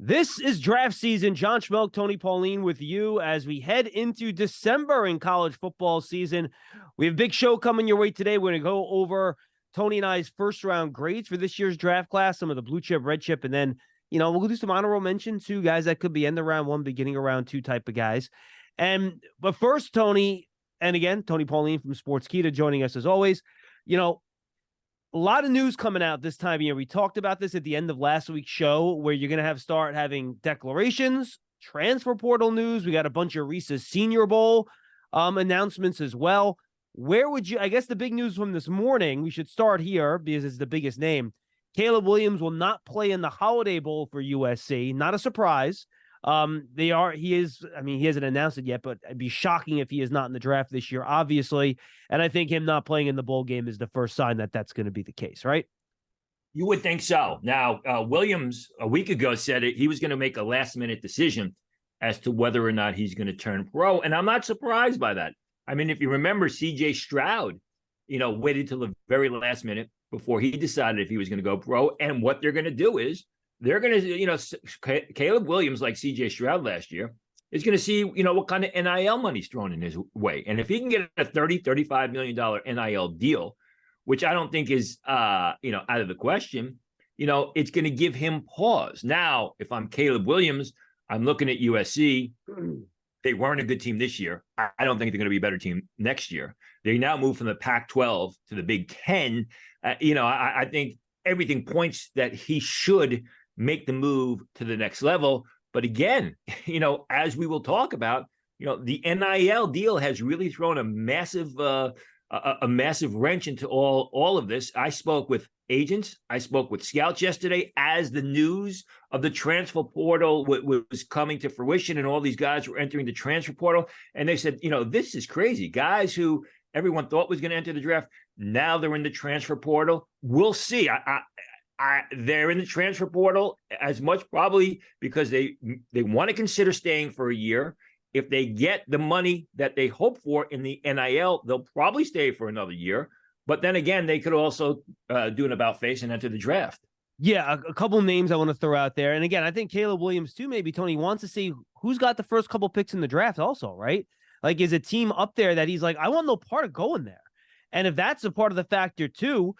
This is draft season. John Schmeelk, Tony Pauline with you as we head into December in college football season. We have a big show coming your way today. We're going to go over Tony and I's first round grades for this year's draft class, some of the blue chip, red chip, and then, we'll do some honorable mention to guys that could be end of round one, beginning of round two type of guys. But first, Tony, and again, Tony Pauline from Sportskeeda joining us as always. A lot of news coming out this time of year. We talked about this at the end of last week's show, where you're going to start having declarations, transfer portal news. We got a bunch of Reese's Senior Bowl announcements as well. I guess the big news from this morning, we should start here because it's the biggest name. Caleb Williams will not play in the Holiday Bowl for USC. Not a surprise. He hasn't announced it yet, but it'd be shocking if he is not in the draft this year, obviously. And I think him not playing in the bowl game is the first sign that that's going to be the case, right? You would think so. Now, Williams a week ago said he was going to make a last-minute decision as to whether or not he's going to turn pro, and I'm not surprised by that. I mean, if you remember, C.J. Stroud, waited till the very last minute before he decided if he was going to go pro, and what they're going to do is they're going to, Caleb Williams, like C.J. Stroud last year, is going to see, what kind of NIL money's thrown in his way. And if he can get a $35 million NIL deal, which I don't think is, out of the question, it's going to give him pause. Now, if I'm Caleb Williams, I'm looking at USC. They weren't a good team this year. I don't think they're going to be a better team next year. They now move from the Pac-12 to the Big Ten. I think everything points that he should make the move to the next level. But again, as we will talk about, the NIL deal has really thrown a massive wrench into all of this. I spoke with agents. I spoke with scouts yesterday as the news of the transfer portal was coming to fruition and all these guys were entering the transfer portal. And they said, this is crazy. Guys who everyone thought was going to enter the draft, now they're in the transfer portal. We'll see. They're in the transfer portal as much probably because they want to consider staying for a year. If they get the money that they hope for in the NIL, they'll probably stay for another year. But then again, they could also do an about-face and enter the draft. Yeah, a couple names I want to throw out there. And again, I think Caleb Williams too, maybe Tony wants to see who's got the first couple picks in the draft also, right? Like, is a team up there that he's like, I want no part of going there. And if that's a part of the factor too,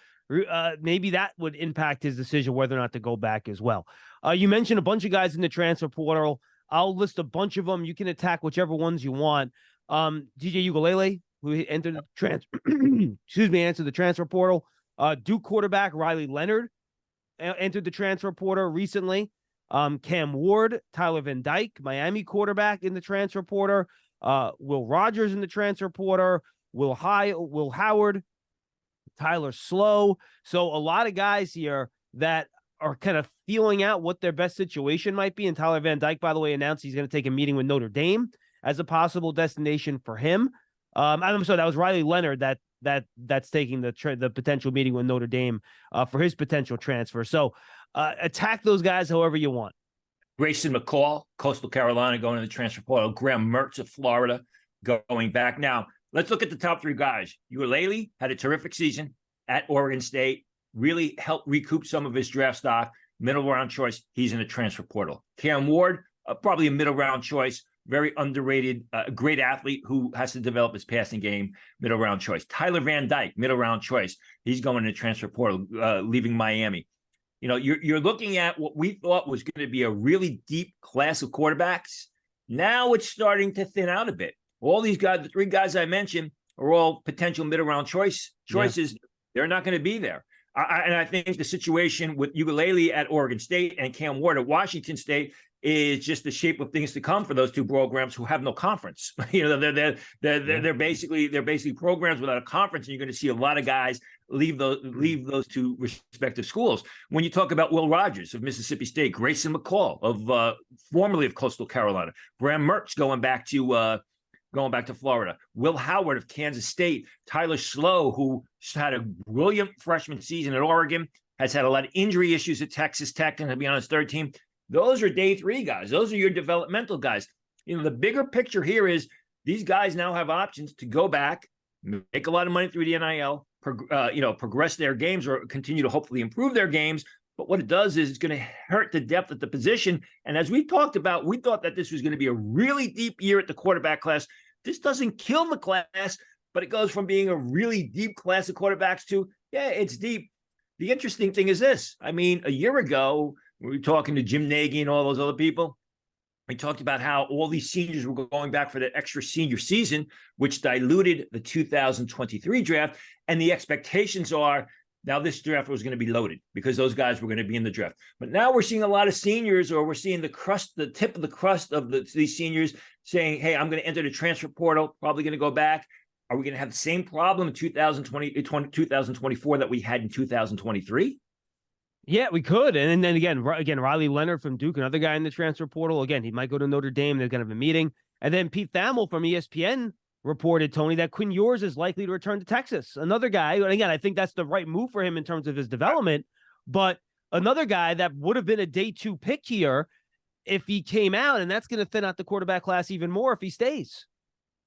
maybe that would impact his decision whether or not to go back as well. You mentioned a bunch of guys in the transfer portal. I'll list a bunch of them. You can attack whichever ones you want. DJ Ugalele, who entered the transfer portal. Duke quarterback Riley Leonard entered the transfer portal recently. Cam Ward, Tyler Van Dyke, Miami quarterback in the transfer portal. Will Rogers in the transfer portal. Will Howard, Tyler Slow. So a lot of guys here that are kind of feeling out what their best situation might be. And Tyler Van Dyke, by the way, announced he's going to take a meeting with Notre Dame as a possible destination for him. I'm sorry, that was Riley Leonard that's taking the potential meeting with Notre Dame for his potential transfer. So attack those guys however you want. Grayson McCall, Coastal Carolina, going to the transfer portal. Graham Mertz of Florida going back. Now, let's look at the top three guys. Ugalele had a terrific season at Oregon State, really helped recoup some of his draft stock. Middle round choice, he's in the transfer portal. Cam Ward, probably a middle round choice, very underrated, great athlete who has to develop his passing game, middle round choice. Tyler Van Dyke, middle round choice. He's going to the transfer portal, leaving Miami. You're looking at what we thought was going to be a really deep class of quarterbacks. Now it's starting to thin out a bit. All these guys, the three guys I mentioned, are all potential middle round choices. Yeah. They're not going to be there. I think the situation with Ugalele at Oregon State and Cam Ward at Washington State is just the shape of things to come for those two programs who have no conference. They're basically programs without a conference, and you're going to see a lot of guys leave those two respective schools. When you talk about Will Rogers of Mississippi State, Grayson McCall of formerly of Coastal Carolina, Graham Mertz going back to Florida, Will Howard of Kansas State, Tyler Slow, who had a brilliant freshman season at Oregon, has had a lot of injury issues at Texas Tech and to be on his third team. Those are day three guys. Those are your developmental guys. The bigger picture here is these guys now have options to go back, make a lot of money through the NIL, progress their games or continue to hopefully improve their games, But what it does is it's going to hurt the depth at the position. And as we talked about, we thought that this was going to be a really deep year at the quarterback class. This doesn't kill the class, but it goes from being a really deep class of quarterbacks to, yeah, it's deep. The interesting thing is this. I mean, a year ago, we were talking to Jim Nagy and all those other people. We talked about how all these seniors were going back for that extra senior season, which diluted the 2023 draft. And the expectations are now this draft was going to be loaded because those guys were going to be in the draft. But now we're seeing a lot of seniors, or we're seeing the tip of the crust of these seniors saying, hey, I'm going to enter the transfer portal, probably going to go back. Are we going to have the same problem in 2024 that we had in 2023? Yeah, we could. And then again, Riley Leonard from Duke, another guy in the transfer portal. Again, he might go to Notre Dame. They're going to have a meeting. And then Pete Thamel from ESPN reported, Tony, that Quinn Ewers is likely to return to Texas. Another guy, and again, I think that's the right move for him in terms of his development. But another guy that would have been a day 2 pick here if he came out, and that's going to thin out the quarterback class even more if he stays.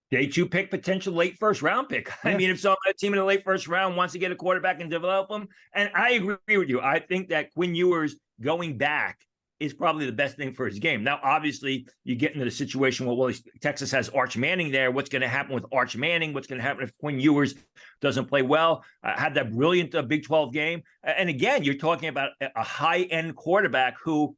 Day 2 pick, potential late first round pick. Yeah. I mean, if a team in the late first round wants to get a quarterback and develop them, and I agree with you. I think that Quinn Ewers going back is probably the best thing for his game. Now, obviously, you get into the situation where, Texas has Arch Manning there. What's going to happen with Arch Manning? What's going to happen if Quinn Ewers doesn't play well? Had that brilliant Big 12 game. And again, you're talking about a high-end quarterback who,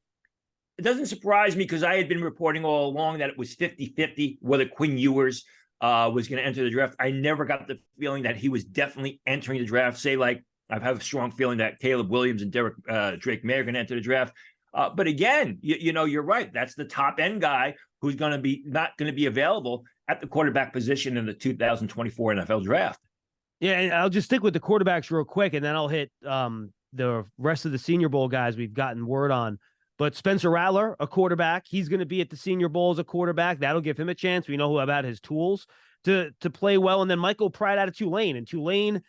it doesn't surprise me because I had been reporting all along that it was 50-50 whether Quinn Ewers was going to enter the draft. I never got the feeling that he was definitely entering the draft. Say, like, I have a strong feeling that Caleb Williams and Drake May are going to enter the draft. But again, you're right. That's the top end guy who's going to be not going to be available at the quarterback position in the 2024 NFL draft. Yeah, and I'll just stick with the quarterbacks real quick, and then I'll hit the rest of the Senior Bowl guys we've gotten word on. But Spencer Rattler, a quarterback, he's going to be at the Senior Bowl as a quarterback. That'll give him a chance. We know about his tools to play well. And then Michael Pratt out of Tulane. And Tulane,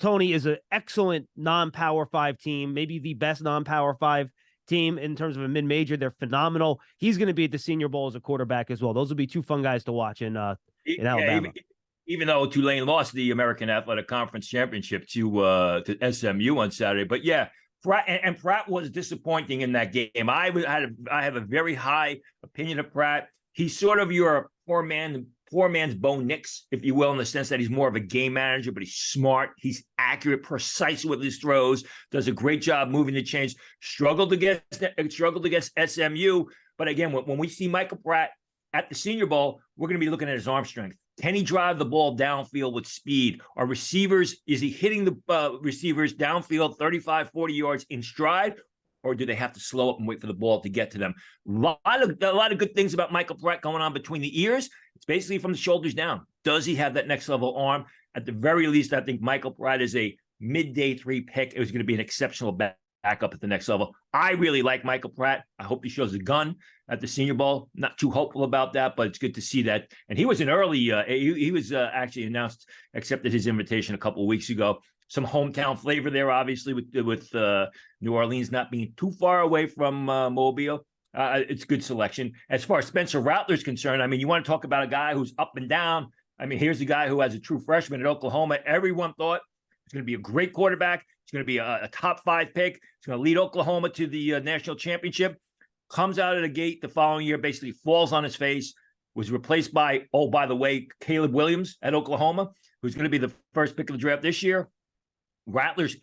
Tony, is an excellent non-Power 5 team, maybe the best non-Power 5 team in terms of a mid-major. They're phenomenal. He's going to be at the Senior Bowl as a quarterback as well. Those will be 2 fun guys to watch in Alabama. Even though Tulane lost the American Athletic Conference Championship to SMU on Saturday. But yeah, Pratt was disappointing in that game. I have a very high opinion of Pratt. He's sort of your poor man's Bo Nix, if you will, in the sense that he's more of a game manager, but he's smart, he's accurate, precise with his throws, does a great job moving the chains. Struggled against SMU, but again, when we see Michael Pratt at the Senior Bowl, we're going to be looking at his arm strength. Can he drive the ball downfield with speed? Are receivers, is he hitting the receivers downfield 35, 40 yards in stride, or do they have to slow up and wait for the ball to get to them? A lot of good things about Michael Pratt going on between the ears. It's basically from the shoulders down. Does he have that next level arm? At the very least, I think Michael Pratt is a mid-day 3 pick. It was going to be an exceptional backup at the next level. I really like Michael Pratt. I hope he shows a gun at the Senior Bowl. Not too hopeful about that, but it's good to see that. And he was an early, he was actually accepted his invitation a couple of weeks ago. Some hometown flavor there, obviously, with New Orleans not being too far away from Mobile. It's good selection. As far as Spencer Rattler is concerned, I mean, you want to talk about a guy who's up and down. I mean, here's a guy who has a true freshman at Oklahoma. Everyone thought he's going to be a great quarterback. He's going to be a top 5 pick. He's going to lead Oklahoma to the national championship. Comes out of the gate the following year, basically falls on his face, was replaced by, oh, by the way, Caleb Williams at Oklahoma, who's going to be the first pick of the draft this year. Rattler's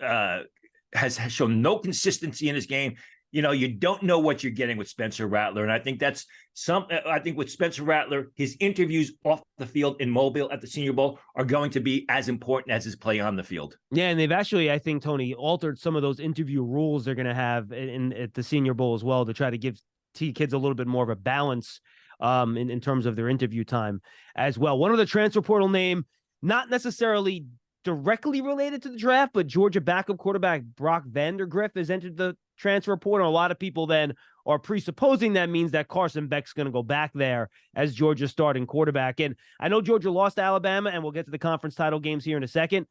has shown no consistency in his game. You don't know what you're getting with Spencer Rattler. And I think I think with Spencer Rattler, his interviews off the field in Mobile at the Senior Bowl are going to be as important as his play on the field. Yeah, and they've actually, I think, Tony, altered some of those interview rules they're going to have at the Senior Bowl as well to try to give kids a little bit more of a balance in terms of their interview time as well. One of the transfer portal name, not necessarily directly related to the draft, but Georgia backup quarterback Brock Vandergriff has entered the transfer portal. A lot of people then are presupposing that means that Carson Beck's going to go back there as Georgia's starting quarterback. And I know Georgia lost to Alabama, and we'll get to the conference title games here in a second.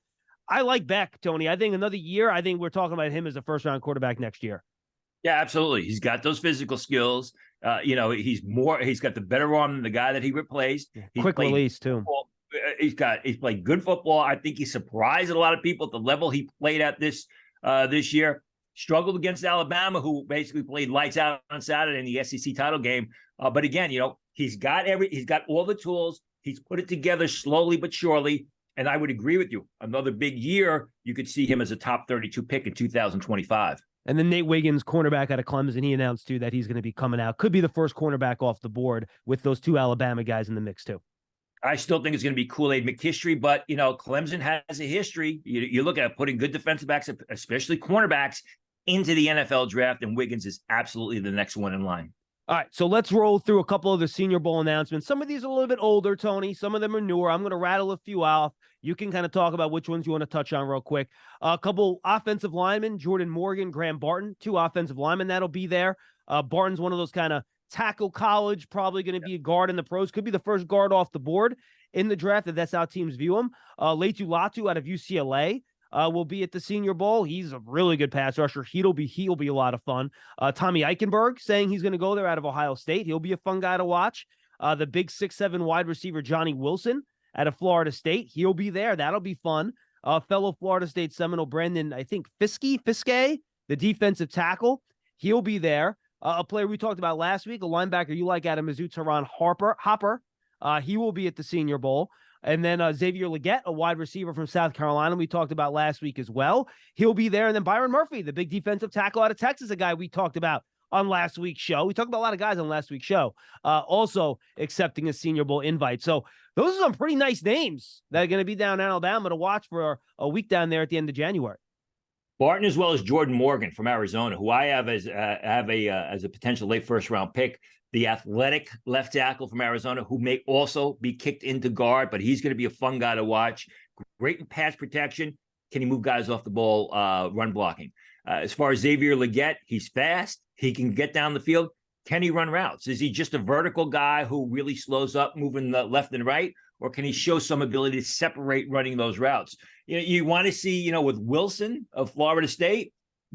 I like Beck, Tony. I think another year, I think we're talking about him as a first-round quarterback next year. Yeah, absolutely. He's got those physical skills. He's got the better arm than the guy that he replaced. Quick release, too. He's played good football. I think he surprised a lot of people at the level he played at this year. struggled against Alabama, who basically played lights out on Saturday in the SEC title game. But again, he's got all the tools. He's put it together slowly but surely. And I would agree with you. Another big year, you could see him as a top 32 pick in 2025. And then Nate Wiggins, cornerback out of Clemson, he announced too that he's going to be coming out. Could be the first cornerback off the board with those two Alabama guys in the mix too. I still think it's going to be Kool-Aid McHistory, but Clemson has a history. You look at putting good defensive backs, especially cornerbacks, into the NFL draft, and Wiggins is absolutely the next one in line. All right, so let's roll through a couple of the Senior Bowl announcements. Some of these are a little bit older, Tony. Some of them are newer. I'm going to rattle a few off. You can kind of talk about which ones you want to touch on real quick. A couple offensive linemen, Jordan Morgan, Graham Barton, two offensive linemen that'll be there. Barton's one of those kind of tackle college, probably going to be a guard in the pros. Could be the first guard off the board in the draft if that's how teams view him. Leitu Latu out of UCLA. Will be at the Senior Bowl. He's a really good pass rusher. He'll be a lot of fun. Tommy Eichenberg saying he's going to go there out of Ohio State. He'll be a fun guy to watch. The big 6'7" wide receiver Johnny Wilson out of Florida State. He'll be there. That'll be fun. Fellow Florida State Seminole Brandon, I think Fiske, the defensive tackle. He'll be there. A player we talked about last week, a linebacker you like out of Mizzou, Teron Hopper. He will be at the Senior Bowl. And then Xavier Legette, a wide receiver from South Carolina, we talked about last week as well. He'll be there. And then Byron Murphy, the big defensive tackle out of Texas, a guy we talked about on last week's show. We talked about a lot of guys on last week's show, also accepting a Senior Bowl invite. So those are some pretty nice names that are going to be down in Alabama to watch for a week down there at the end of January. Barton, as well as Jordan Morgan from Arizona, who I have as a potential late first round pick. The athletic left tackle from Arizona, who may also be kicked into guard, but he's going to be a fun guy to watch. Great in pass protection. Can he move guys off the ball, run blocking? As far as Xavier Legette, he's fast. He can get down the field. Can he run routes? Is he just a vertical guy who really slows up moving the left and right? Or can he show some ability to separate running those routes? You want to see, with Wilson of Florida State,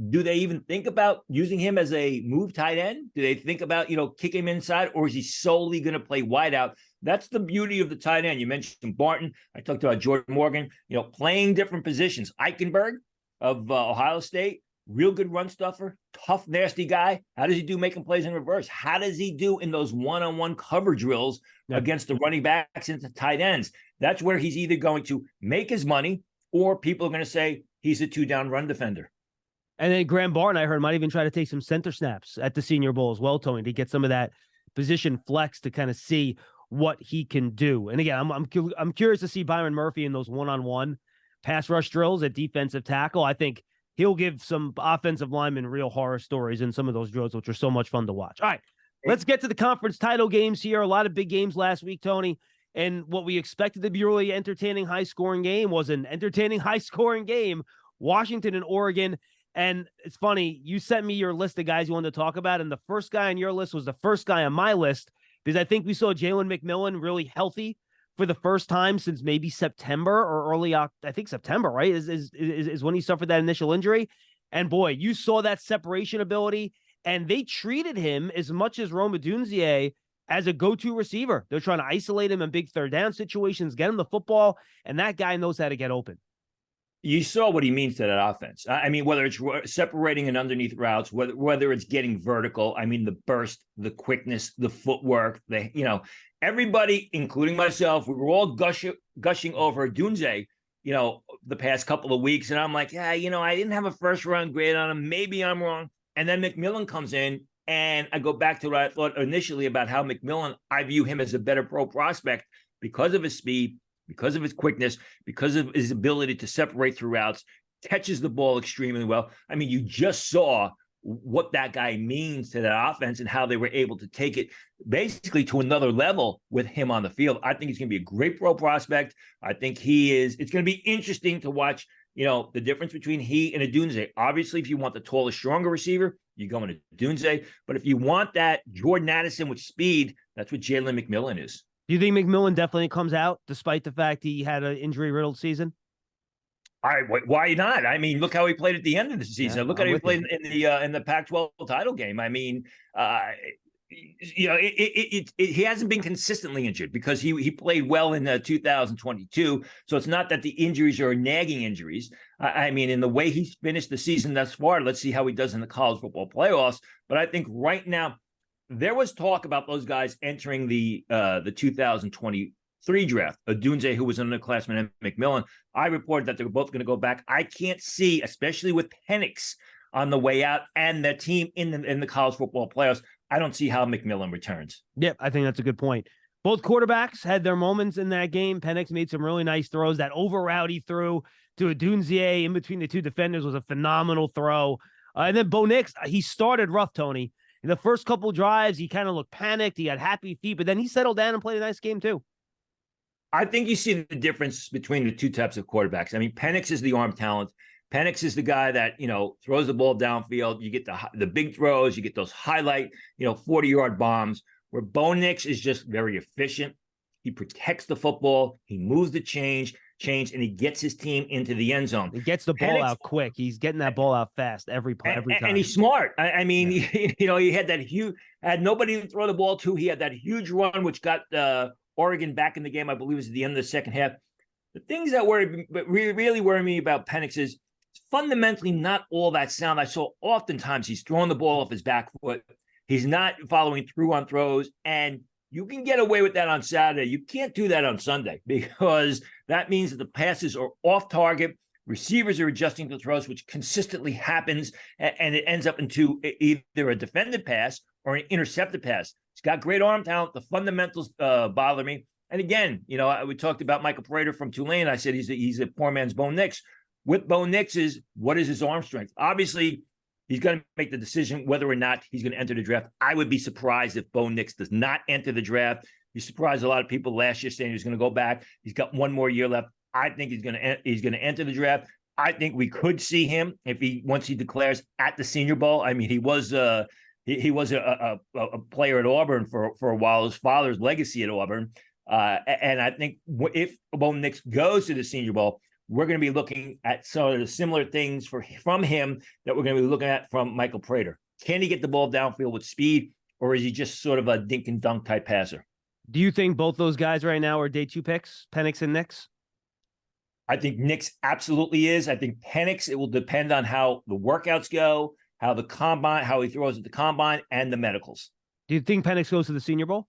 do they even think about using him as a move tight end? Do they think about, kick him inside, or is he solely going to play wide out? That's the beauty of the tight end. You mentioned Barton. I talked about Jordan Morgan, playing different positions. Eichenberg of Ohio State, real good run stuffer, tough, nasty guy. How does he do making plays in reverse? How does he do in those one-on-one cover drills against the running backs and the tight ends? That's where he's either going to make his money, or people are going to say he's a two-down run defender. And then Graham Barton, I heard, might even try to take some center snaps at the Senior Bowl as well, Tony, to get some of that position flex to kind of see what he can do. And again, I'm curious to see Byron Murphy in those one-on-one pass rush drills at defensive tackle. I think he'll give some offensive linemen real horror stories in some of those drills, which are so much fun to watch. All right, let's get to the conference title games here. A lot of big games last week, Tony. And what we expected to be a really entertaining, high-scoring game was an entertaining, high-scoring game. Washington and Oregon. And it's funny, you sent me your list of guys you wanted to talk about, and the first guy on your list was the first guy on my list, because I think we saw Jalen McMillan really healthy for the first time since maybe September or early, I think September, right, is when he suffered that initial injury. And boy, you saw that separation ability, and they treated him as much as Rome Odunze as a go-to receiver. They're trying to isolate him in big third down situations, get him the football, and that guy knows how to get open. You saw what he means to that offense. I mean, whether it's separating and underneath routes, whether it's getting vertical, I mean, the burst, the quickness, the footwork, everybody, including myself, we were all gushing over Dunze, the past couple of weeks. And I'm like, I didn't have a first round grade on him. Maybe I'm wrong. And then McMillan comes in, and I go back to what I thought initially about how McMillan, I view him as a better pro prospect because of his speed, because of his quickness, because of his ability to separate through routes, catches the ball extremely well. I mean, you just saw what that guy means to that offense and how they were able to take it basically to another level with him on the field. I think he's going to be a great pro prospect. I think it's going to be interesting to watch, the difference between he and Odunze. Obviously, if you want the taller, stronger receiver, you go into Odunze. But if you want that Jordan Addison with speed, that's what Jalen McMillan is. Do you think McMillan definitely comes out despite the fact he had an injury-riddled season? Why not? I mean, look how he played at the end of the season. Look how he played in the Pac-12 title game. I mean, he hasn't been consistently injured because he played well in 2022. So it's not that the injuries are nagging injuries. I mean, in the way he's finished the season thus far, let's see how he does in the college football playoffs. But I think right now there was talk about those guys entering the 2023 draft. Odunze, who was an underclassman, and McMillan. I reported that they were both going to go back. I can't see, especially with Penix on the way out and the team in the college football playoffs, I don't see how McMillan returns. Yep, I think that's a good point. Both quarterbacks had their moments in that game. Penix made some really nice throws. That over route he threw to Odunze in between the two defenders was a phenomenal throw. And then Bo Nix, he started rough, Tony. In the first couple drives, he kind of looked panicked. He had happy feet, but then he settled down and played a nice game too. I think you see the difference between the two types of quarterbacks. I mean, Penix is the arm talent. Penix is the guy that, throws the ball downfield. You get the big throws. You get those highlight, 40-yard bombs, where Bo Nix is just very efficient. He protects the football. He moves the change, and he gets his team into the end zone. He gets the ball out quick. He's getting that ball out fast every time. And he's smart. I mean, he had that had nobody to throw the ball to. He had that huge run, which got Oregon back in the game, I believe it was at the end of the second half. The things that really worry me about Penix is fundamentally not all that sound. I saw oftentimes he's throwing the ball off his back foot. He's not following through on throws. And you can get away with that on Saturday. You can't do that on Sunday because that means that the passes are off target. Receivers are adjusting to throws, which consistently happens, and it ends up into either a defended pass or an intercepted pass. He's got great arm talent. The fundamentals bother me. And again, we talked about Michael Prater from Tulane. I said he's a poor man's Bo Nix. With Bo Nix what is his arm strength? Obviously, he's going to make the decision whether or not he's going to enter the draft. I would be surprised if Bo Nix does not enter the draft. You surprised a lot of people last year saying he's going to go back. He's got one more year left. I think he's going to enter the draft. I think we could see him once he declares at the Senior Bowl. I mean, he was a player at Auburn for a while. His father's legacy at Auburn, and I think if Bo Nix goes to the Senior Bowl, we're going to be looking at some of the similar things from him that we're going to be looking at from Michael Prater. Can he get the ball downfield with speed, or is he just sort of a dink and dunk type passer? Do you think both those guys right now are day 2 picks, Penix and Nix? I think Nix absolutely is. I think Penix, it will depend on how the workouts go, how he throws at the combine, and the medicals. Do you think Penix goes to the Senior Bowl?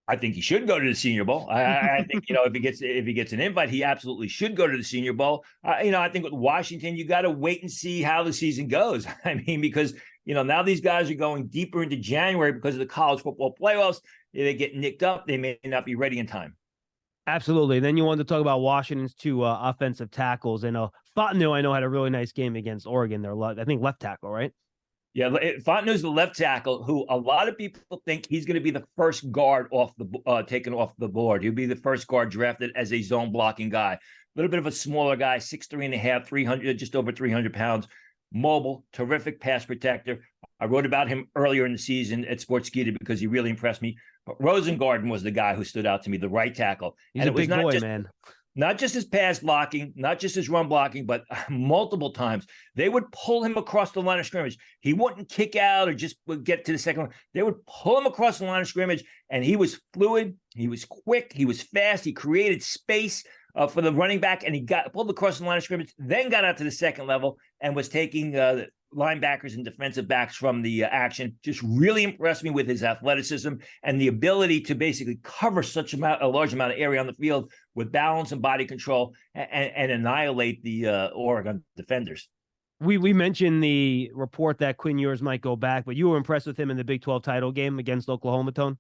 I think he should go to the Senior Bowl. I think, if he gets an invite, he absolutely should go to the Senior Bowl. I think with Washington, you got to wait and see how the season goes. I mean, because, now these guys are going deeper into January because of the college football playoffs. They get nicked up. They may not be ready in time. Absolutely. Then you wanted to talk about Washington's 2 offensive tackles. And Fontenot, I know, had a really nice game against Oregon. They're, I think, left tackle, right? Yeah, Fontenot's the left tackle who a lot of people think he's going to be the first guard taken off the board. He'll be the first guard drafted as a zone blocking guy. A little bit of a smaller guy, 6'3.5", 300, just over 300 pounds, mobile, terrific pass protector. I wrote about him earlier in the season at Sportskeeda because he really impressed me. But Rosengarten was the guy who stood out to me, the right tackle. He's a big boy, man. Not just his pass blocking, not just his run blocking, but multiple times they would pull him across the line of scrimmage. He wouldn't kick out or just get to the second one. They would pull him across the line of scrimmage, and he was fluid. He was quick. He was fast. He created space for the running back, and he got pulled across the line of scrimmage, then got out to the second level and was taking linebackers and defensive backs from the action. Just really impressed me with his athleticism and the ability to basically cover a large amount of area on the field with balance and body control and annihilate the Oregon defenders. We mentioned the report that Quinn Ewers might go back, but you were impressed with him in the Big 12 title game against Oklahoma, Tone?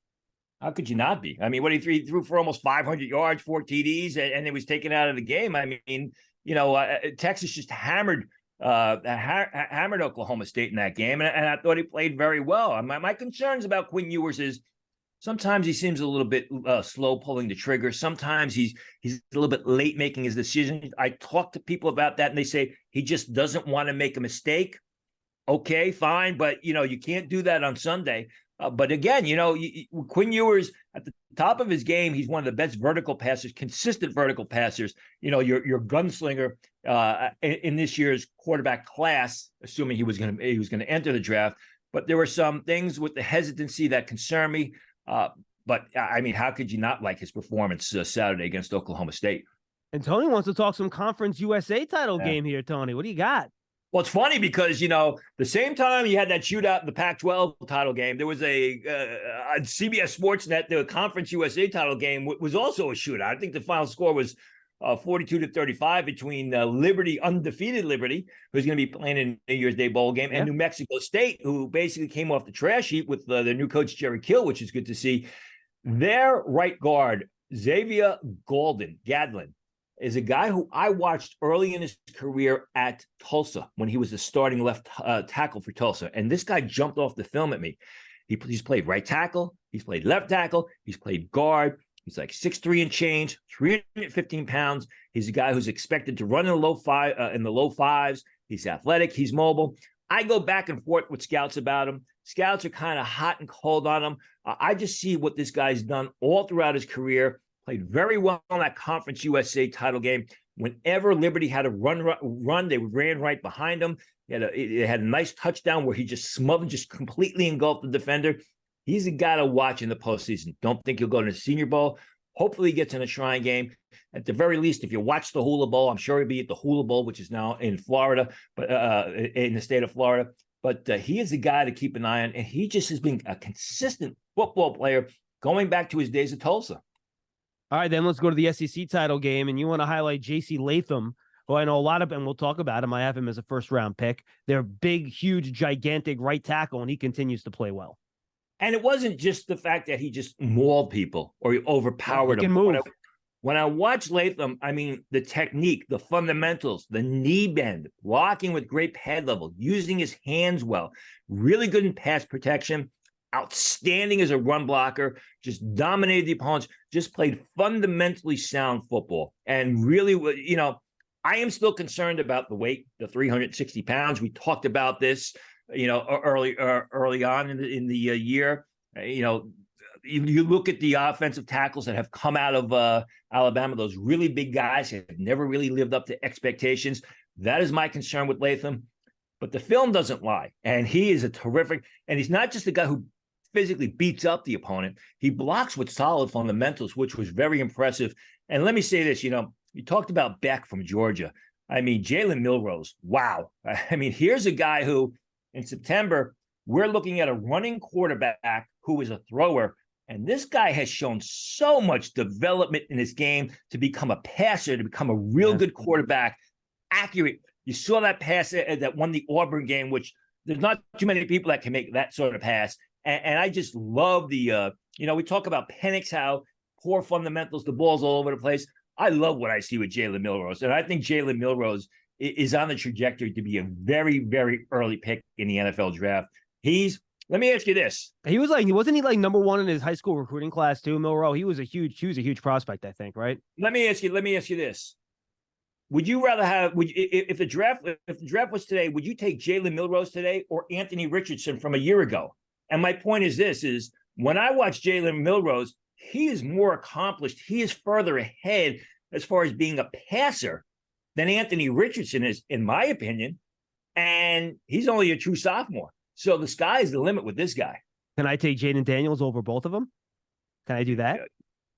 How could you not be? I mean, he threw for almost 500 yards, 4 TDs, and it was taken out of the game. I mean, Texas just hammered Oklahoma State in that game, and I thought he played very well. My concerns about Quinn Ewers is sometimes he seems a little bit slow pulling the trigger. Sometimes he's a little bit late making his decisions. I talk to people about that, and they say he just doesn't want to make a mistake. Okay, fine, but you can't do that on Sunday. But again, Quinn Ewers at the top of his game, he's one of the best vertical passers, consistent vertical passers. Your gunslinger in this year's quarterback class, assuming he was going to enter the draft. but there were some things with the hesitancy that concern me. But I mean, how could you not like his performance Saturday against Oklahoma State? And Tony wants to talk some Conference USA title game here, Tony. What do you got? Well, it's funny because, the same time you had that shootout in the Pac-12 title game, there was on CBS Sports Net, the Conference USA title game was also a shootout. I think the final score was 42-35 between Liberty, undefeated Liberty, who's going to be playing in New Year's Day bowl game, and New Mexico State, who basically came off the trash heap with their new coach, Jerry Kill, which is good to see. Their right guard, Xavier Gadlin, is a guy who I watched early in his career at Tulsa when he was the starting left tackle for Tulsa. And this guy jumped off the film at me. He's played right tackle. He's played left tackle. He's played guard. He's like 6'3" and change, 315 pounds. He's a guy who's expected to run in the low fives. He's athletic. He's mobile. I go back and forth with scouts about him. Scouts are kind of hot and cold on him. I just see what this guy's done all throughout his career. Played very well in that Conference USA title game. Whenever Liberty had a run, they ran right behind him. It had a nice touchdown where he just completely engulfed the defender. He's a guy to watch in the postseason. Don't think he'll go to the Senior Bowl. Hopefully he gets in a Shrine game. At the very least, if you watch the Hula Bowl, I'm sure he'll be at the Hula Bowl, which is now in Florida, but in the state of Florida. But he is a guy to keep an eye on, and he just has been a consistent football player going back to his days at Tulsa. All right, then let's go to the SEC title game, and you want to highlight J.C. Latham, who I know a lot of, and we'll talk about him. I have him as a first-round pick. They're big, huge, gigantic right tackle, and he continues to play well. And it wasn't just the fact that he just mauled people or he overpowered them. Move. When I watch Latham, I mean, the technique, the fundamentals, the knee bend, blocking with great pad level, using his hands well, really good in pass protection, outstanding as a run blocker, just dominated the opponents, just played fundamentally sound football. And really, I am still concerned about the weight, the 360 pounds. We talked about this, early on in the year. You look at the offensive tackles that have come out of Alabama, those really big guys have never really lived up to expectations. That is my concern with Latham. But the film doesn't lie. And he is a terrific, and he's not just a guy who physically beats up the opponent. He blocks with solid fundamentals, which was very impressive. And let me say this, you talked about Beck from Georgia. I mean, Jalen Milrose, wow. I mean, here's a guy who in September, we're looking at a running quarterback who is a thrower. And this guy has shown so much development in his game to become a passer, to become a real good quarterback, accurate. You saw that pass that won the Auburn game, which there's not too many people that can make that sort of pass. And I just love we talk about Penix, how poor fundamentals, the ball's all over the place. I love what I see with Jalen Milrose. And I think Jalen Milrose is on the trajectory to be a very, very early pick in the NFL draft. Let me ask you this. Wasn't he like number one in his high school recruiting class too, Milroe? He was a huge prospect, I think, right? Let me ask you this. Would you rather if the draft was today, would you take Jalen Milrose today or Anthony Richardson from a year ago? And my point is when I watch Jalen Milrose, he is more accomplished. He is further ahead as far as being a passer than Anthony Richardson is, in my opinion. And he's only a true sophomore. So the sky is the limit with this guy. Can I take Jaden Daniels over both of them? Can I do that?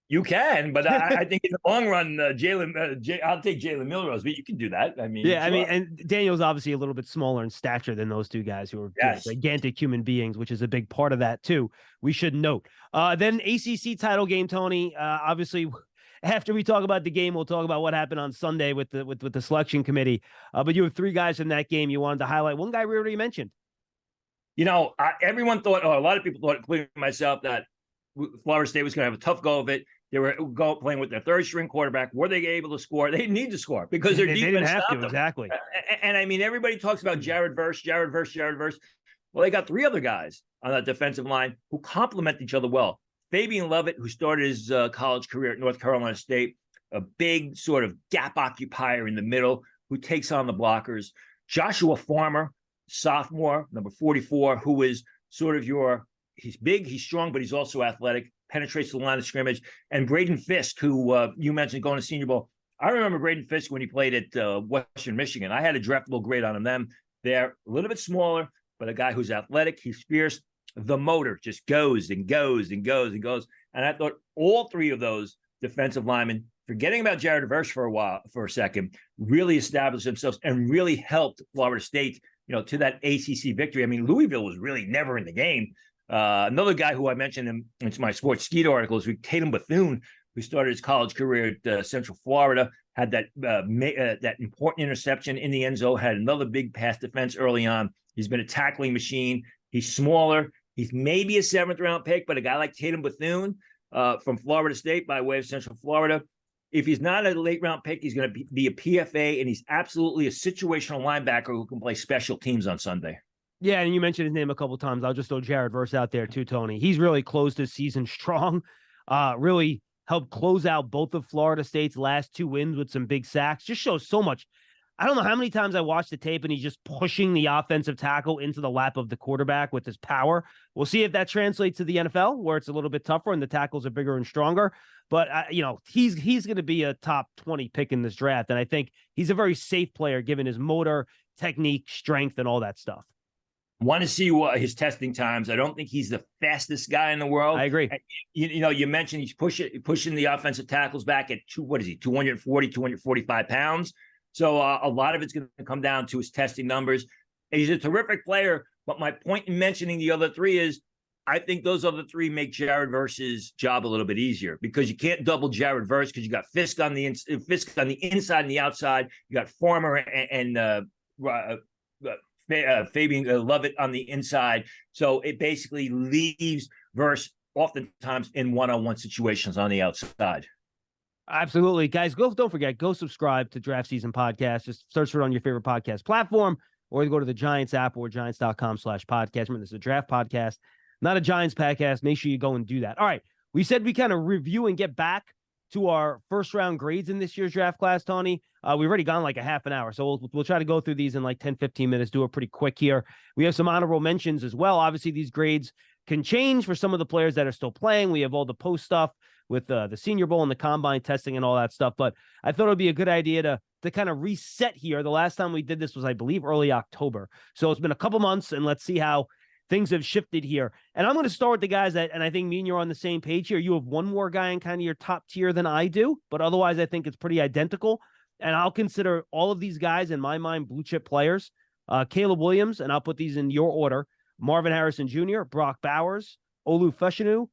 You can, but I think in the long run, I'll take Jalen Milrose, but you can do that. I mean, and Daniel's obviously a little bit smaller in stature than those two guys who are gigantic human beings, which is a big part of that too. We should note. Then ACC title game, Tony. Obviously, after we talk about the game, we'll talk about what happened on Sunday with the selection committee. But you have three guys in that game you wanted to highlight. One guy we already mentioned. Everyone thought, a lot of people thought, including myself, that Florida State was going to have a tough go of it. They were playing with their third-string quarterback. Were they able to score? They didn't need to score because their defense didn't have stopped to, them. exactly. And I mean, everybody talks about Jared Verse. Well, they got three other guys on that defensive line who complement each other well. Fabian Lovett, who started his college career at North Carolina State, a big sort of gap occupier in the middle who takes on the blockers. Joshua Farmer, sophomore, number 44, who is sort of he's big, he's strong, but he's also athletic, penetrates the line of scrimmage. And Braden Fisk, who you mentioned going to Senior Bowl. I remember Braden Fisk when he played at Western Michigan. I had a draftable grade on him then. They're a little bit smaller, but a guy who's athletic, he's fierce. The motor just goes and goes and goes and goes. And I thought all three of those defensive linemen, forgetting about Jared Verse for a second, really established themselves and really helped Florida State, to that ACC victory. I mean, Louisville was really never in the game. Another guy who I mentioned in my Sports Skeet articles, Tatum Bethune, who started his college career at Central Florida, had that important interception in the end zone, had another big pass defense early on. He's been a tackling machine. He's smaller. He's maybe a 7th-round pick, but a guy like Tatum Bethune from Florida State by way of Central Florida, if he's not a late-round pick, he's going to be a PFA, and he's absolutely a situational linebacker who can play special teams on Sunday. Yeah, and you mentioned his name a couple of times. I'll just throw Jared Verse out there too, Tony. He's really closed his season strong, really helped close out both of Florida State's last 2 wins with some big sacks. Just shows so much. I don't know how many times I watched the tape and he's just pushing the offensive tackle into the lap of the quarterback with his power. We'll see if that translates to the NFL, where it's a little bit tougher and the tackles are bigger and stronger. But, he's going to be a top 20 pick in this draft. And I think he's a very safe player given his motor, technique, strength, and all that stuff. Want to see what his testing times. I don't think he's the fastest guy in the world. I agree. You mentioned he's pushing the offensive tackles back at 240, 245 pounds. So a lot of it's going to come down to his testing numbers. He's a terrific player, but my point in mentioning the other three is I think those other three make Jared Verse's job a little bit easier, because you can't double Jared Verse because you got Fisk on the inside and the outside. You got Farmer and Fabian Lovett on the inside. So it basically leaves Verse oftentimes in one-on-one situations on the outside. Absolutely. Guys, don't forget, go subscribe to Draft Season Podcast. Just search for it on your favorite podcast platform, or go to the Giants app or giants.com/podcast. Remember, this is a draft podcast, not a Giants podcast. Make sure you go and do that. All right. We said we kind of review and get back to our first round grades in this year's draft class, Tony. We've already gone like a half an hour, so we'll try to go through these in like 10, 15 minutes, do it pretty quick here. We have some honorable mentions as well. Obviously, these grades can change for some of the players that are still playing. We have all the post stuff with the Senior Bowl and the combine testing and all that stuff. But I thought it would be a good idea to kind of reset here. The last time we did this was, I believe, early October. So it's been a couple months, and let's see how things have shifted here. And I'm going to start with the guys and I think me and you are on the same page here. You have one more guy in kind of your top tier than I do, but otherwise I think it's pretty identical. And I'll consider all of these guys, in my mind, blue chip players. Caleb Williams, and I'll put these in your order: Marvin Harrison Jr., Brock Bowers, Olu Fashanu,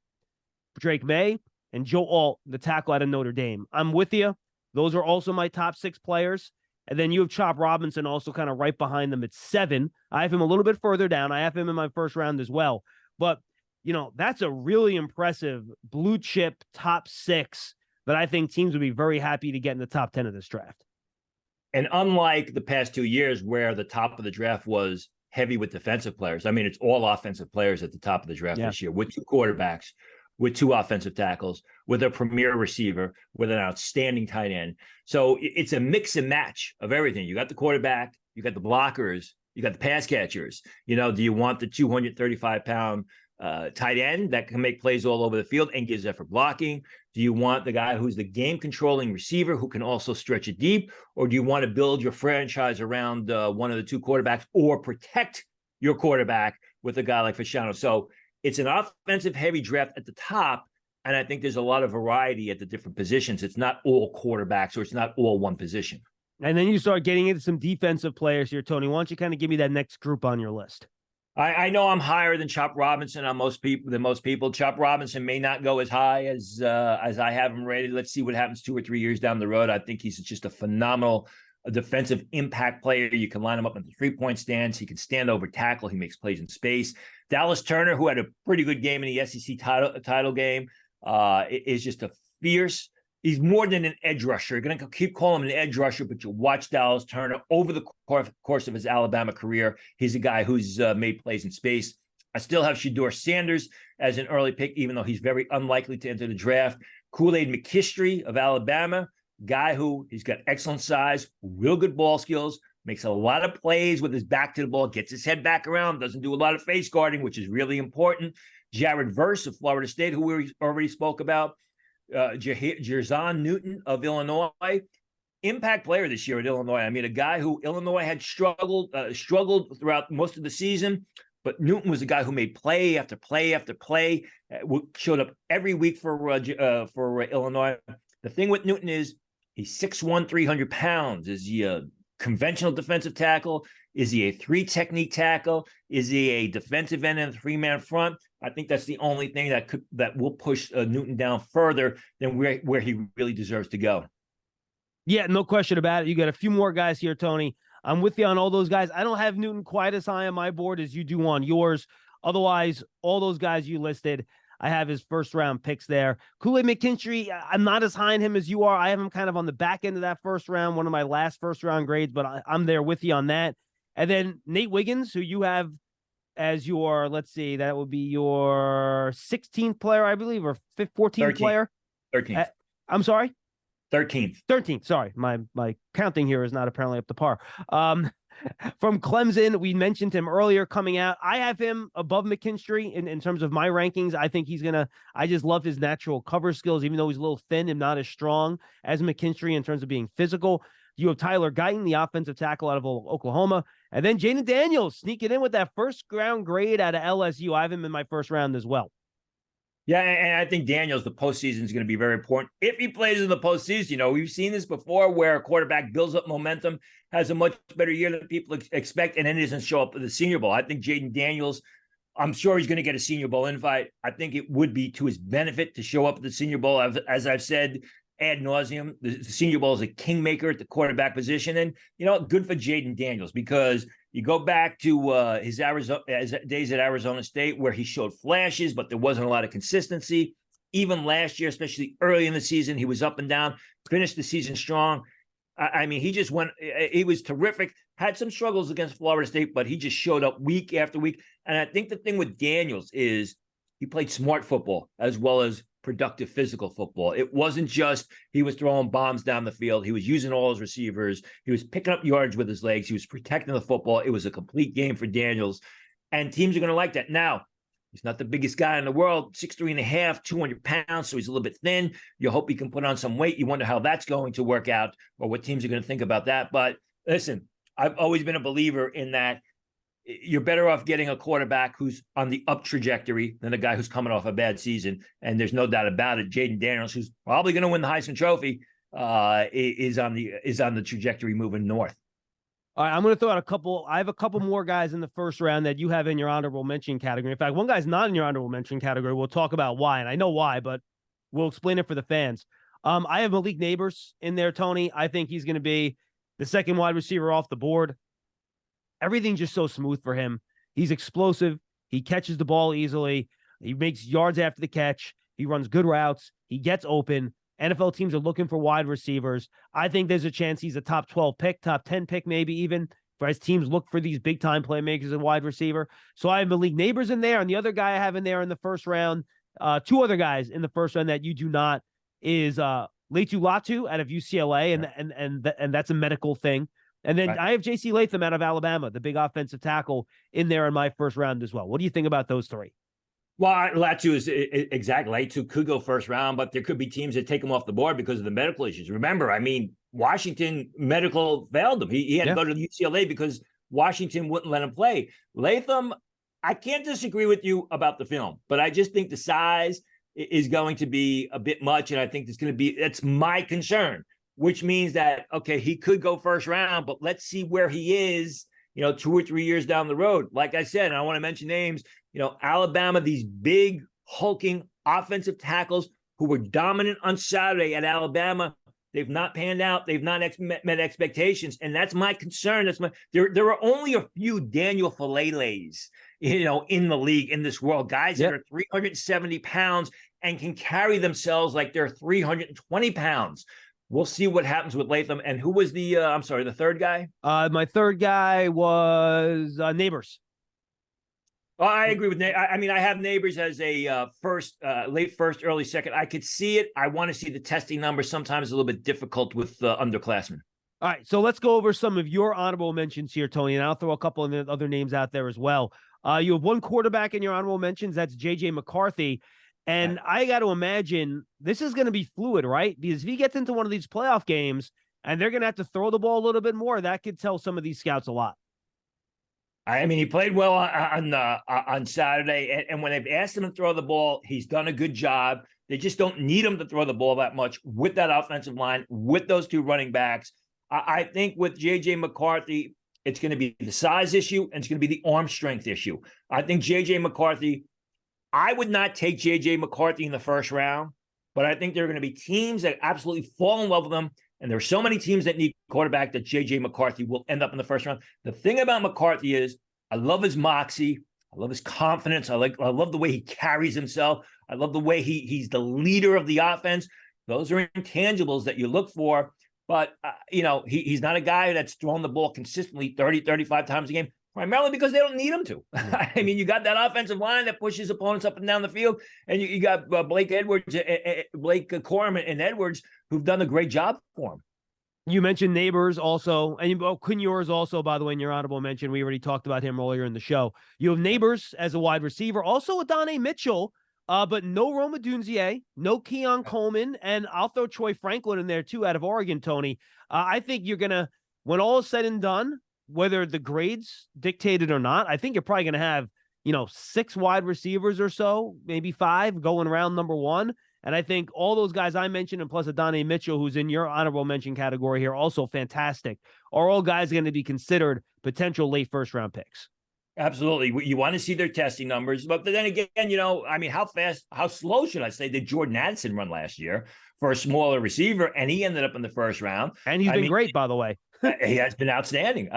Drake May, and Joe Alt, the tackle out of Notre Dame. I'm with you. Those are also my top 6 players. And then you have Chop Robinson also kind of right behind them at 7. I have him a little bit further down. I have him in my first round as well. But, that's a really impressive blue chip top 6 that I think teams would be very happy to get in the top 10 of this draft. And unlike the past 2 years where the top of the draft was heavy with defensive players, I mean, it's all offensive players at the top of the draft this year, with 2 quarterbacks, with 2 offensive tackles, with a premier receiver, with an outstanding tight end. So it's a mix and match of everything. You got the quarterback, you got the blockers, you got the pass catchers. Do you want the 235-pound tight end that can make plays all over the field and gives effort blocking? Do you want the guy who's the game-controlling receiver who can also stretch it deep? Or do you want to build your franchise around one of the 2 quarterbacks, or protect your quarterback with a guy like Fashanu? So it's an offensive-heavy draft at the top, and I think there's a lot of variety at the different positions. It's not all quarterbacks, or it's not all one position. And then you start getting into some defensive players here, Tony. Why don't you kind of give me that next group on your list? I know I'm higher than Chop Robinson on most people. Chop Robinson may not go as high as I have him rated. Let's see what happens 2 or 3 years down the road. I think he's just a phenomenal defensive impact player. You can line him up in the 3-point stance. He can stand over tackle. He makes plays in space. Dallas Turner, who had a pretty good game in the SEC title game, is just a fierce. He's more than an edge rusher. You're going to keep calling him an edge rusher, but you watch Dallas Turner over the course of his Alabama career. He's a guy who's made plays in space. I still have Shedeur Sanders as an early pick, even though he's very unlikely to enter the draft. Kool-Aid McKinstry of Alabama, guy who he's got excellent size, real good ball skills, makes a lot of plays with his back to the ball, gets his head back around, doesn't do a lot of face guarding, which is really important. Jared Verse of Florida State, who we already spoke about. Jerzon Newton of Illinois. impact player this year at Illinois. I mean, a guy who Illinois had struggled throughout most of the season, but Newton was a guy who made play after play after play, showed up every week for Illinois. The thing with Newton is he's 6'1", 300 pounds. Is he a conventional defensive tackle? Is he a three technique tackle? Is he a defensive end and a three-man front? I think that's the only thing that will push Newton down further than where he really deserves to go. Yeah, no question about it. You got a few more guys here, Tony. I'm with you on all those guys. I don't have Newton quite as high on my board as you do on yours. Otherwise, all those guys you listed, I have his first-round picks there. Kool-Aid McKinstry, I'm not as high on him as you are. I have him kind of on the back end of that first round, one of my last first-round grades, but I'm there with you on that. And then Nate Wiggins, who you have as your, let's see, that would be your 16th player, I believe, or 14th player? 13th. I'm sorry? 13th. Sorry, my counting here is not apparently up to par. From Clemson, we mentioned him earlier coming out. I have him above McKinstry in terms of my rankings. I think I just love his natural cover skills, even though he's a little thin and not as strong as McKinstry in terms of being physical. You have Tyler Guyton, the offensive tackle out of Oklahoma. And then Jaden Daniels sneaking in with that first-round grade out of LSU. I have him in my first round as well. Yeah, and I think Daniels, the postseason is going to be very important. If he plays in the postseason, we've seen this before where a quarterback builds up momentum, has a much better year than people expect, and then doesn't show up at the Senior Bowl. I think Jaden Daniels, I'm sure he's going to get a Senior Bowl invite. I think it would be to his benefit to show up at the Senior Bowl. As I've said ad nauseum, the Senior Bowl is a kingmaker at the quarterback position. And, good for Jaden Daniels, because you go back to his days at Arizona State where he showed flashes, but there wasn't a lot of consistency. Even last year, especially early in the season, he was up and down, finished the season strong. I mean, he was terrific, had some struggles against Florida State, but he just showed up week after week. And I think the thing with Daniels is he played smart football as well as productive physical football. It wasn't just he was throwing bombs down the field. He was using all his receivers. He was picking up yards with his legs. He was protecting the football. It was a complete game for Daniels, and teams are going to like that. Now, he's not the biggest guy in the world, 6'3.5", 200 pounds, so he's a little bit thin. You hope he can put on some weight. You wonder how that's going to work out or what teams are going to think about that. But listen, I've always been a believer in that. You're better off getting a quarterback who's on the up trajectory than a guy who's coming off a bad season. And there's no doubt about it. Jaden Daniels, who's probably going to win the Heisman Trophy, is on the trajectory moving north. All right, I'm going to throw out I have a couple more guys in the first round that you have in your honorable mention category. In fact, one guy's not in your honorable mention category. We'll talk about why, and I know why, but we'll explain it for the fans. I have Malik Neighbors in there, Tony. I think he's going to be the second wide receiver off the board. Everything's just so smooth for him. He's explosive. He catches the ball easily. He makes yards after the catch. He runs good routes. He gets open. NFL teams are looking for wide receivers. I think there's a chance he's a top 12 pick, top 10 pick, maybe even, as teams look for these big-time playmakers and wide receiver. So I have Malik Neighbors in there, and the other guy I have in there in the first round, two other guys in the first round that you do not, is Latu Latu out of UCLA, and that's a medical thing. And then I have J.C. Latham out of Alabama, the big offensive tackle, in there in my first round as well. What do you think about those three? Well, Latu is exactly. Latu could go first round, but there could be teams that take him off the board because of the medical issues. Remember, Washington medical failed him. He had to go to UCLA because Washington wouldn't let him play. Latham, I can't disagree with you about the film, but I just think the size is going to be a bit much, and I think that's my concern. Which means that, okay, he could go first round, but let's see where he is, 2 or 3 years down the road. Like I said, and I want to mention names, Alabama, these big, hulking offensive tackles who were dominant on Saturday at Alabama, they've not panned out. They've not met expectations. And that's my concern. There are only a few Daniel Faleles, in the league, in this world, guys that are 370 pounds and can carry themselves like they're 320 pounds. We'll see what happens with Latham. And who was the third guy? My third guy was Neighbors. Well, I agree with Neighbors. I have Neighbors as a late first, early second. I could see it. I want to see the testing numbers. Sometimes a little bit difficult with underclassmen. All right, so let's go over some of your honorable mentions here, Tony, and I'll throw a couple of the other names out there as well. You have one quarterback in your honorable mentions. That's J.J. McCarthy. And I got to imagine this is going to be fluid, right? Because if he gets into one of these playoff games, and they're going to have to throw the ball a little bit more. That could tell some of these scouts a lot. I mean, he played well on Saturday, and when they've asked him to throw the ball, he's done a good job. They just don't need him to throw the ball that much with that offensive line, with those two running backs. I think with J.J. McCarthy, it's going to be the size issue, and it's going to be the arm strength issue. I think J.J. McCarthy, I would not take J.J. McCarthy in the first round, but I think there are going to be teams that absolutely fall in love with him. And there are so many teams that need quarterback that J.J. McCarthy will end up in the first round. The thing about McCarthy is I love his moxie. I love his confidence. I love the way he carries himself. I love the way he's the leader of the offense. Those are intangibles that you look for. But, he's not a guy that's throwing the ball consistently 30, 35 times a game, primarily because they don't need him to. I mean, you got that offensive line that pushes opponents up and down the field, and you got Blake Corum and Edwards, who've done a great job for him. You mentioned Neighbors also, and Quinn also, by the way, in your honorable mention. We already talked about him earlier in the show. You have Neighbors as a wide receiver, also Adonai Mitchell, but no Rome Odunze, no Keon Coleman, and I'll throw Troy Franklin in there too out of Oregon, Tony. I think you're going to, when all is said and done, whether the grades dictated or not, I think you're probably going to have, 6 wide receivers or so, maybe 5 going around number 1. And I think all those guys I mentioned, and plus Adonai Mitchell, who's in your honorable mention category here, also fantastic, are all guys going to be considered potential late first round picks. Absolutely. You want to see their testing numbers. But then again, how slow should I say did Jordan Addison run last year for a smaller receiver? And he ended up in the first round. And he's been great, by the way. He has been outstanding.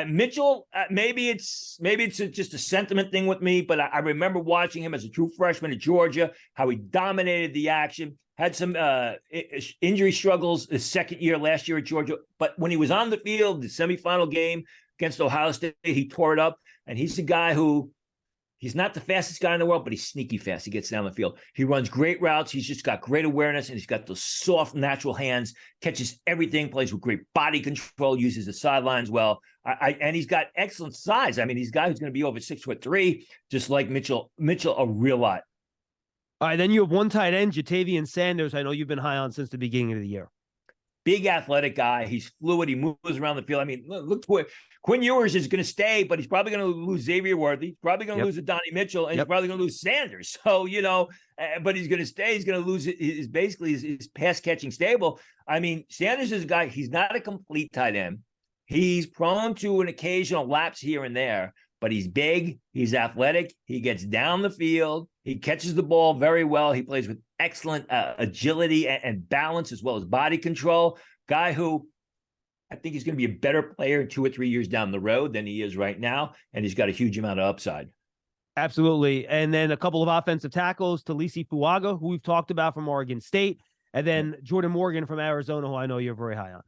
Mitchell, maybe it's just a sentiment thing with me, but I remember watching him as a true freshman at Georgia, how he dominated the action, had some injury struggles his second year last year at Georgia. But when he was on the field, the semifinal game against Ohio State, he tore it up. And he's the guy who, he's not the fastest guy in the world, but he's sneaky fast. He gets down the field. He runs great routes. He's just got great awareness, and he's got those soft, natural hands, catches everything, plays with great body control, uses the sidelines well. And he's got excellent size. I mean, he's a guy who's going to be over 6'3", just like Mitchell a real lot. All right, then you have one tight end, Jatavian Sanders. I know you've been high on since the beginning of the year. Big athletic guy. He's fluid. He moves around the field. I mean, look where Quinn Ewers is going to stay, but he's probably going to lose Xavier Worthy. He's probably going to lose Adonai Mitchell, and he's probably going to lose Sanders. So, but he's going to stay. He's going to lose his pass catching stable. I mean, Sanders is a guy, he's not a complete tight end. He's prone to an occasional lapse here and there, but he's big. He's athletic. He gets down the field. He catches the ball very well. He plays with excellent agility and balance, as well as body control. Guy who I think he's going to be a better player 2 or 3 years down the road than he is right now, and he's got a huge amount of upside. Absolutely. And then a couple of offensive tackles, Talisi Fuaga, who we've talked about from Oregon State, and then Jordan Morgan from Arizona, who I know you're very high on.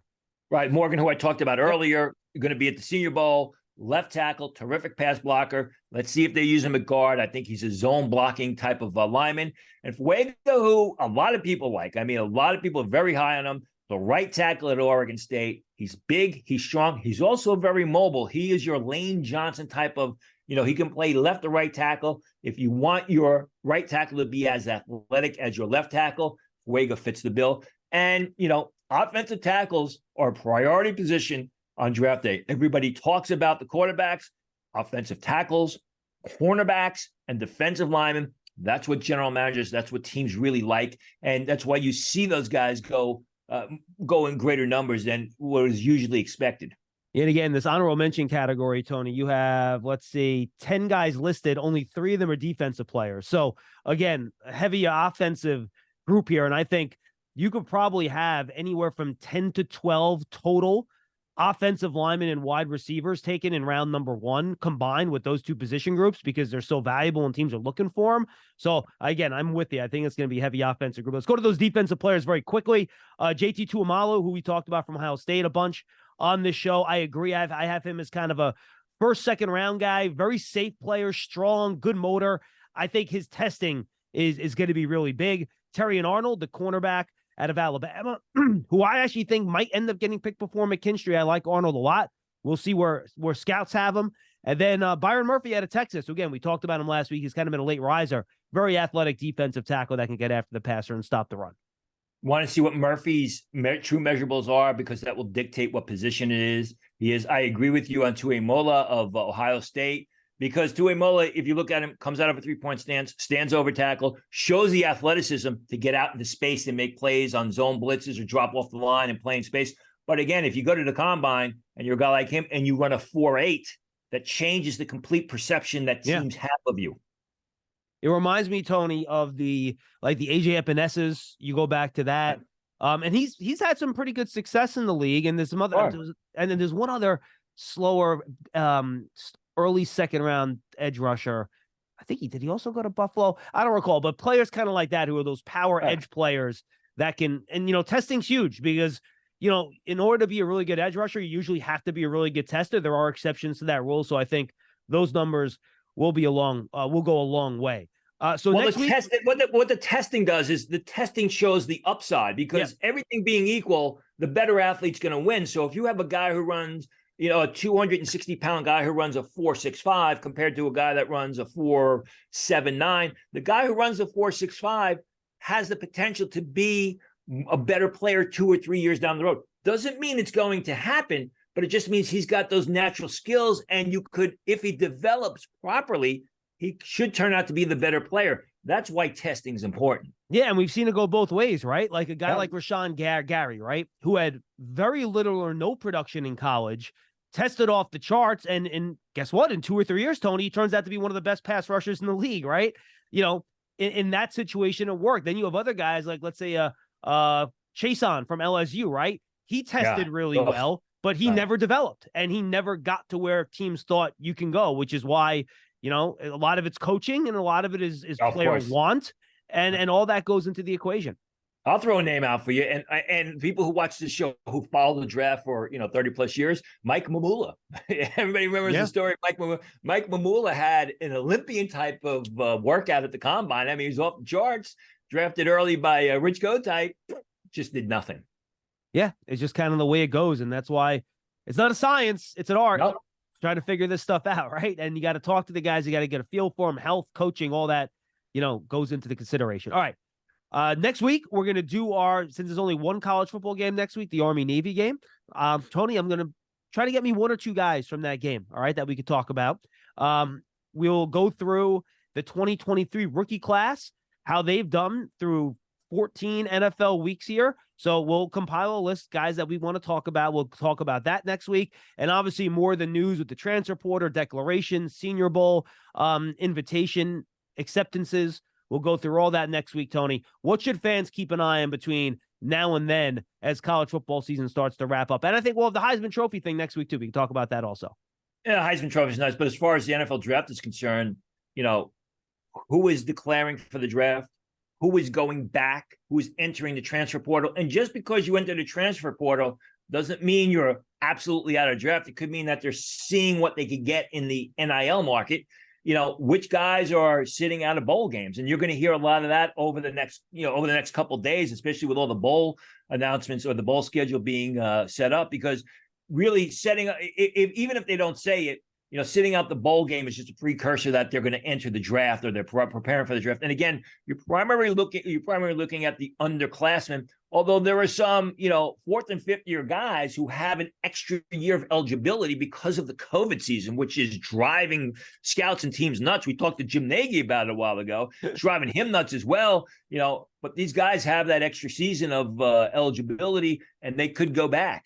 Right, Morgan, who I talked about earlier, going to be at the Senior Bowl. Left tackle, terrific pass blocker. Let's see if they use him at guard. I think he's a zone blocking type of lineman. And Fuego, who a lot of people like. I mean, a lot of people are very high on him. The right tackle at Oregon State. He's big. He's strong. He's also very mobile. He is your Lane Johnson type of, he can play left or right tackle. If you want your right tackle to be as athletic as your left tackle, Fuego fits the bill. And, offensive tackles are a priority position on draft day. Everybody talks about the quarterbacks, offensive tackles, cornerbacks, and defensive linemen. That's what general managers, that's what teams really like. And that's why you see those guys go in greater numbers than what is usually expected. And again, this honorable mention category, Tony, you have, 10 guys listed. Only 3 of them are defensive players. So again, a heavy offensive group here. And I think you could probably have anywhere from 10 to 12 total offensive linemen and wide receivers taken in round number 1 combined with those 2 position groups because they're so valuable and teams are looking for them. So again, I'm with you. I think it's going to be a heavy offensive group. Let's go to those defensive players very quickly. JT Tuamalo, who we talked about from Ohio State a bunch on this show. I agree. I have him as kind of a first, second round guy, very safe player, strong, good motor. I think his testing is going to be really big. Terrion Arnold, the cornerback out of Alabama, who I actually think might end up getting picked before McKinstry. I like Arnold a lot. We'll see where scouts have him. And then Byron Murphy out of Texas. Again, we talked about him last week. He's kind of been a late riser. Very athletic defensive tackle that can get after the passer and stop the run. Want to see what Murphy's true measurables are, because that will dictate what position it is. He is. I agree with you on Tuiamola of Ohio State, because Tuiamola, if you look at him, comes out of a 3-point stance, stands over tackle, shows the athleticism to get out into space and make plays on zone blitzes or drop off the line and play in space. But again, if you go to the combine and you're a guy like him and you run a 4.8, that changes the complete perception that teams have of you. It reminds me, Tony, of the AJ Epenesas. You go back to that. And he's had some pretty good success in the league. And there's some other, and then there's one other slower, early second round edge rusher. I think he also go to Buffalo? I don't recall, but players kind of like that, who are those power edge players that can, and, testing's huge, because, in order to be a really good edge rusher, you usually have to be a really good tester. There are exceptions to that rule. So I think those numbers will go a long way. So next week, what the testing does is the testing shows the upside, because everything being equal, the better athlete's going to win. So if you have a guy who runs, a 260-pound guy who runs a 4.65 compared to a guy that runs a 4.79, the guy who runs a 4.65 has the potential to be a better player 2 or 3 years down the road. Doesn't mean it's going to happen, but it just means he's got those natural skills, and you could, if he develops properly, he should turn out to be the better player. That's why testing is important. Yeah, and we've seen it go both ways, right? Like a guy like Rashawn Gary, right, who had very little or no production in college, tested off the charts, and guess what? In 2 or 3 years, Tony, he turns out to be one of the best pass rushers in the league, right? In that situation, it worked. Then you have other guys like, let's say, Chason from LSU, right? He tested really well, but he never developed, and he never got to where teams thought you can go, which is why, a lot of it's coaching and a lot of it is player want, and all that goes into the equation. I'll throw a name out for you, and people who watch this show who follow the draft for 30 plus years. Mike Mamula, everybody remembers the story. Mike Mamula had an Olympian type of workout at the combine. I mean, he's off the charts. Drafted early by Rich Kotite, just did nothing. Yeah, it's just kind of the way it goes, and that's why it's not a science; it's an art. Nope. Trying to figure this stuff out, right? And you got to talk to the guys. You got to get a feel for them. Health, coaching, all that, goes into the consideration. All right. Next week, we're going to do since there's only one college football game next week, the Army-Navy game. Tony, I'm going to try to get me 1 or 2 guys from that game, all right, that we could talk about. We'll go through the 2023 rookie class, how they've done through 14 NFL weeks here. So we'll compile a list, guys, that we want to talk about. We'll talk about that next week. And obviously more of the news with the transfer portal, declaration, Senior Bowl, invitation, acceptances. We'll go through all that next week, Tony. What should fans keep an eye on between now and then as college football season starts to wrap up? And I think we'll have the Heisman Trophy thing next week, too. We can talk about that also. Yeah, Heisman Trophy is nice. But as far as the NFL draft is concerned, who is declaring for the draft? Who is going back, who is entering the transfer portal. And just because you enter the transfer portal doesn't mean you're absolutely out of draft. It could mean that they're seeing what they could get in the NIL market, which guys are sitting out of bowl games. And you're going to hear a lot of that over the next couple of days, especially with all the bowl announcements or the bowl schedule being set up, because really setting up, even if they don't say it, sitting out the bowl game is just a precursor that they're going to enter the draft, or they're preparing for the draft. And again, you're primarily looking at the underclassmen, although there are some, 4th and 5th year guys who have an extra year of eligibility because of the COVID season, which is driving scouts and teams nuts. We talked to Jim Nagy about it a while ago. It's driving him nuts as well, but these guys have that extra season of eligibility, and they could go back.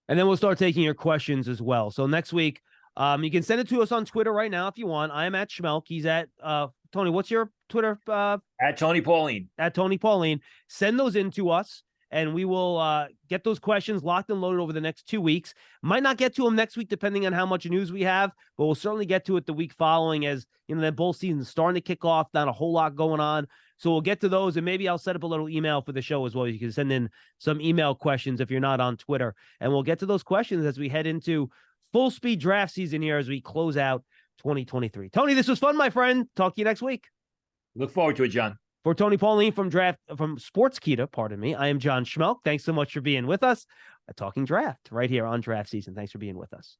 And then we'll start taking your questions as well. So next week, you can send it to us on Twitter right now if you want. I am at Schmeelk. He's at Tony. What's your Twitter? At Tony Pauline. At Tony Pauline. Send those in to us, and we will get those questions locked and loaded over the next 2 weeks. Might not get to them next week, depending on how much news we have, but we'll certainly get to it the week following, as the bowl season is starting to kick off. Not a whole lot going on. So we'll get to those, and maybe I'll set up a little email for the show as well. You can send in some email questions if you're not on Twitter, and we'll get to those questions as we head into full speed draft season here as we close out 2023. Tony, this was fun, my friend. Talk to you next week. Look forward to it, John. For Tony Pauline from Sportskeeda, I am John Schmeelk. Thanks so much for being with us at Talking Draft right here on Draft Season. Thanks for being with us.